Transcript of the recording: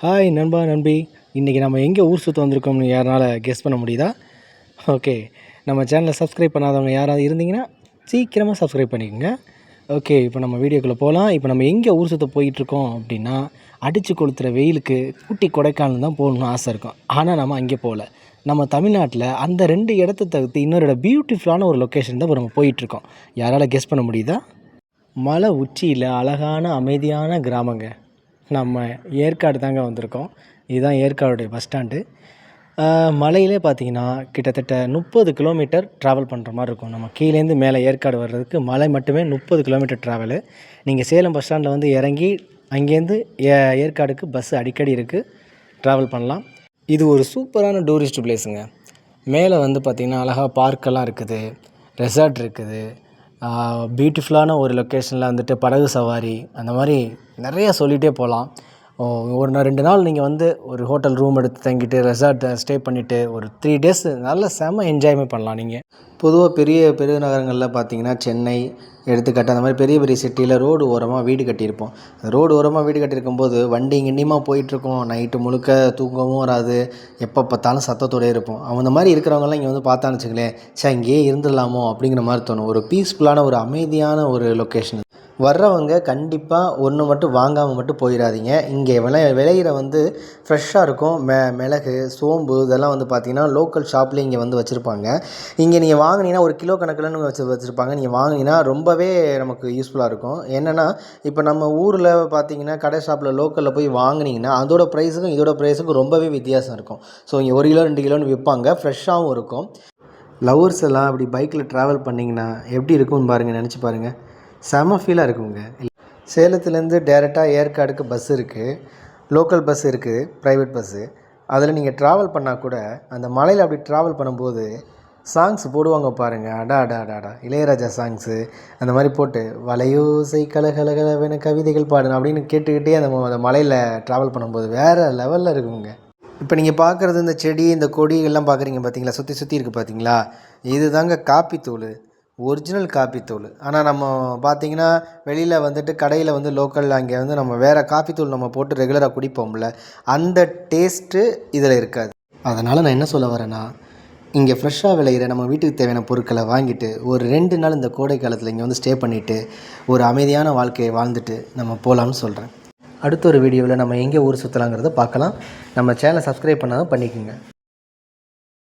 Hi நண்பா நண்பி, இன்றைக்கி நம்ம எங்கே ஊர் சுற்ற வந்திருக்கோம்னு யாரால் கெஸ் பண்ண முடியுதா? ஓகே, நம்ம சேனலை சப்ஸ்கிரைப் பண்ணாதவங்க யாராவது இருந்தீங்கன்னா சீக்கிரமாக சப்ஸ்கிரைப் பண்ணிக்கோங்க. ஓகே, இப்போ நம்ம வீடியோக்குள்ளே போகலாம். இப்போ நம்ம எங்கே ஊர் சுற்ற போயிட்டுருக்கோம் அப்படின்னா, அடித்து கொளுத்துற வெயிலுக்கு ஊட்டி கொடைக்கானல் தான் போகணுன்னு ஆசை இருக்கும். ஆனால் நம்ம அங்கே போகல. நம்ம தமிழ்நாட்டில் அந்த 2 இடத்த தவிர்த்து இன்னொரு பியூட்டிஃபுல்லான ஒரு லொக்கேஷன் தான் இப்போ நம்ம போயிட்டுருக்கோம். யாரால் கெஸ் பண்ண முடியுதா? மலை உச்சியில் அழகான அமைதியான கிராமங்க. நம்ம ஏற்காடு தாங்க வந்திருக்கோம். இதுதான் ஏற்காடுடைய பஸ் ஸ்டாண்டு. மலையிலே பார்த்தீங்கன்னா கிட்டத்தட்ட 30 கிலோமீட்டர் ட்ராவல் பண்ணுற மாதிரி இருக்கும். நம்ம கீழேருந்து மேலே ஏற்காடு வர்றதுக்கு மலை மட்டுமே 30 கிலோமீட்டர் ட்ராவலு. நீங்கள் சேலம் பஸ் ஸ்டாண்டில் வந்து இறங்கி அங்கேருந்து ஏற்காடுக்கு பஸ்ஸு அடிக்கடி இருக்குது, ட்ராவல் பண்ணலாம். இது ஒரு சூப்பரான டூரிஸ்ட் பிளேஸுங்க. மேலே வந்து பார்த்திங்கன்னா அழகாக பார்க்கெல்லாம் இருக்குது, ரெசார்ட் இருக்குது, பியூட்டிஃபுல்லான ஒரு லொக்கேஷனில் வந்துட்டு படகு சவாரி, அந்த மாதிரி நிறையா சொல்லிகிட்டே போகலாம். ஒரு 2 நாள் நீங்கள் வந்து ஒரு ஹோட்டல் ரூம் எடுத்து தங்கிட்டு ரெசார்ட்டை ஸ்டே பண்ணிவிட்டு ஒரு 3 டேஸ் நல்ல செம்ம என்ஜாய்மெண்ட் பண்ணலாம். நீங்கள் பொதுவாக பெரிய நகரங்களில் பார்த்தீங்கன்னா சென்னை எடுத்துக்காட்டு அந்த மாதிரி பெரிய பெரிய சிட்டியில் ரோடு ஓரமாக வீடு கட்டியிருப்போம். அந்த ரோடு ஓரமாக வீடு கட்டியிருக்கும்போது வண்டி கிண்டியமாக போயிட்டுருக்கோம், நைட்டு முழுக்க தூங்கவும் வராது, எப்போ பார்த்தாலும் சத்தத்தோடே இருப்போம். அந்த மாதிரி இருக்கிறவங்கலாம் இங்கே வந்து பார்த்தான்னு வச்சுங்களேன், இங்கேயே இருந்துடலாமோ அப்படிங்கிற மாதிரி தோணும். ஒரு பீஸ்ஃபுல்லான ஒரு அமைதியான ஒரு லொக்கேஷன். வர்றவங்க கண்டிப்பாக ஒன்று மட்டும் வாங்காமல் மட்டும் போயிடாதீங்க. இங்கே விளையிற வந்து ஃப்ரெஷ்ஷாக இருக்கும். மிளகு, சோம்பு இதெல்லாம் வந்து பார்த்திங்கன்னா லோக்கல் ஷாப்லேயே இங்கே வந்து வச்சுருப்பாங்க. இங்கே நீங்கள் வாங்கினீங்கன்னா ஒரு கிலோ கணக்கில்னு வச்சுருப்பாங்க. நீங்கள் வாங்கினீங்கன்னா ரொம்பவே நமக்கு யூஸ்ஃபுல்லாக இருக்கும். என்னென்னா இப்போ நம்ம ஊரில் பார்த்திங்கன்னா கடை ஷாப்பில் லோக்கலில் போய் வாங்கினீங்கன்னா அதோட ப்ரைஸுக்கும் இதோட ப்ரைஸுக்கும் ரொம்பவே வித்தியாசம் இருக்கும். ஸோ இங்கே 1 கிலோ 2 கிலோன்னு விற்பாங்க, ஃப்ரெஷ்ஷாகவும் இருக்கும். லவர்ஸ் எல்லாம் அப்படி பைக்கில் ட்ராவல் பண்ணிங்கன்னா எப்படி இருக்கும்னு பாருங்கள், நினச்சி பாருங்கள், செம ஃபீலாக இருக்குங்க. சேலத்துலேருந்து டேரெக்டாக ஏற்காடுக்கு பஸ் இருக்குது, லோக்கல் பஸ் இருக்குது, ப்ரைவேட் பஸ்ஸு. அதில் நீங்கள் ட்ராவல் பண்ணால் கூட அந்த மலையில் அப்படி ட்ராவல் பண்ணும்போது சாங்ஸ் போடுவாங்க பாருங்கள், அடா இளையராஜா சாங்ஸு அந்த மாதிரி போட்டு வளையோசை கலகலகலவென கவிதைகள் பாடணும் அப்படின்னு கேட்டுக்கிட்டே அந்த மலையில் ட்ராவல் பண்ணும்போது வேறு லெவலில் இருக்குங்க. இப்போ நீங்கள் பார்க்குறது இந்த செடி இந்த கொடிகள்லாம் பார்க்குறீங்க பார்த்தீங்களா, சுற்றி இருக்குது பார்த்தீங்களா, இது தாங்க காப்பித்தூள், ஒரிஜினல் காப்பித்தூள். ஆனால் நம்ம பார்த்திங்கன்னா வெளியில் வந்துட்டு கடையில் வந்து லோக்கலில் அங்கே வந்து நம்ம வேறு காப்பித்தூள் நம்ம போட்டு ரெகுலராக குடிப்போம்ல, அந்த டேஸ்ட்டு இதில் இருக்காது. அதனால் நான் என்ன சொல்ல வரேன்னா, இங்கே ஃப்ரெஷ்ஷாக விளையிற நம்ம வீட்டுக்கு தேவையான பொருட்களை வாங்கிட்டு ஒரு 2 நாள் இந்த கோடை காலத்தில் இங்கே வந்து ஸ்டே பண்ணிவிட்டு ஒரு அமைதியான வாழ்க்கையை வாழ்ந்துட்டு நம்ம போகலான்னு சொல்கிறேன். அடுத்த ஒரு வீடியோவில் நம்ம எங்கே ஊர் சுற்றலாங்கிறத பார்க்கலாம். நம்ம சேனலை சப்ஸ்கிரைப் பண்ணாதான் பண்ணிக்கோங்க.